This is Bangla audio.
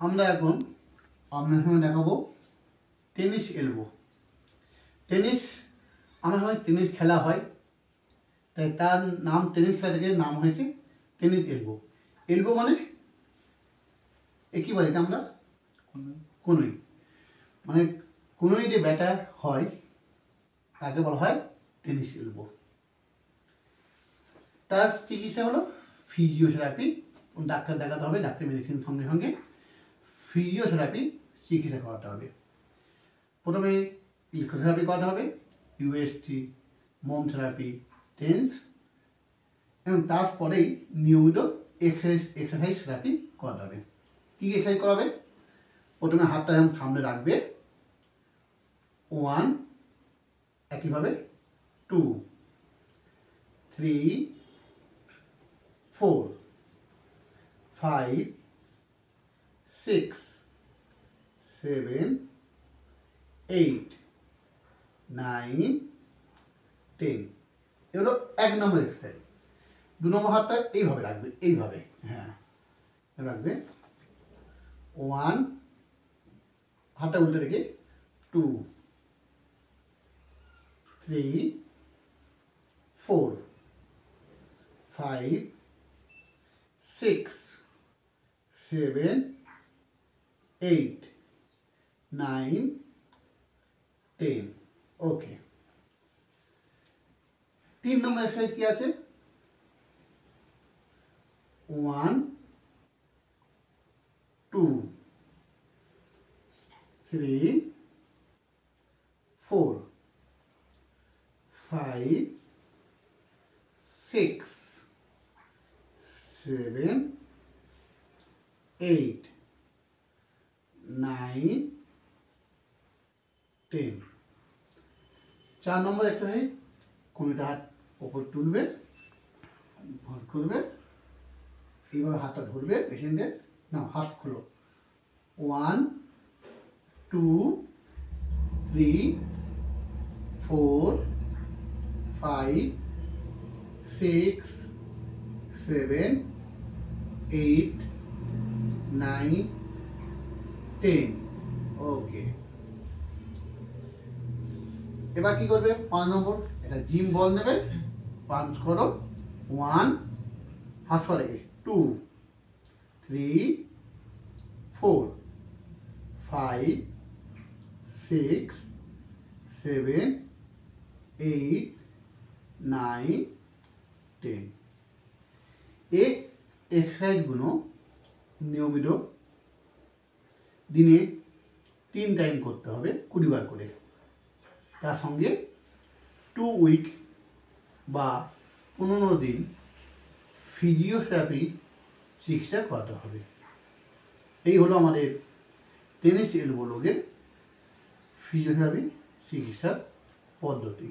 আমরা এখন আপনার সঙ্গে দেখাবো টেনিস এলবো। টেনিস আমার সময় টেনিস খেলা হয়, তাই তার নাম টেনিস খেলা থেকে নাম হয়েছে টেনিস এলবো। এলবো মানে একই বলে আমরা কোনোই, মানে কোনোই যে ব্যাটা হয় তাকে বলা হয় টেনিস এলবো। তার চিকিৎসা হলো ফিজিওথেরাপি। ডাক্তার দেখাতে হবে, ডাক্তার মেডিসিন সঙ্গে সঙ্গে ফিজিওথেরাপি চিকিৎসা করাতে হবে। প্রথমে ইলেকট্রোথেরাপি করাতে হবে, ইউএসটি, মোম থেরাপি, টেন্স, এবং তারপরেই নিয়মিত এক্সারসাইজ থেরাপি করাতে হবে। কী এক্সারসাইজ করাবে? প্রথমে হাতটা যেমন সামনে রাখবে, 1, একইভাবে 2, 3, 4, 5, 6, 7, 8, 9, 10। এগুলো 1 নম্বর এক্সারসাইজ। 2 নম্বর হাতটা এইভাবে রাখবে, এইভাবে, হ্যাঁ রাখবে। 1, হাতটা উল্টে রেখে 2, 3, 4, 5, 6, 7, 8, 9, 10। ওকে। 3 নম্বর এক্সারসাইজ কি আছে? 1, 2, 3, 4, 5, 6, 7, 8, 9, 10। 4 নম্বর এক্সারসাইজ, কোনটা হাত ওপর তুলবে, ভর করবে, এইভাবে হাতটা ধরবে পেশেন্টের, না হাত খোলো, 1, 2, 3, 4, 5, 6, 7, 8, 9, 10। ওকে। এবার কি করবে? 5 নম্বর, এটা জিম বল নেবে, পাঞ্চ করো, 1, হাত পা রেখে, 2, 3, 4, 5, 6, 7, 8, 9, 10। এই এক্সারসাইজগুলো নিয়মিত দিনে 3 টাইম করতে হবে, 20 বার করে। তার সঙ্গে 2 উইক বা 15 দিন ফিজিওথেরাপি চিকিৎসা করাতে হবে। এই হলো আমাদের টেনিস এলবো রোগের ফিজিওথেরাপি চিকিৎসার পদ্ধতি।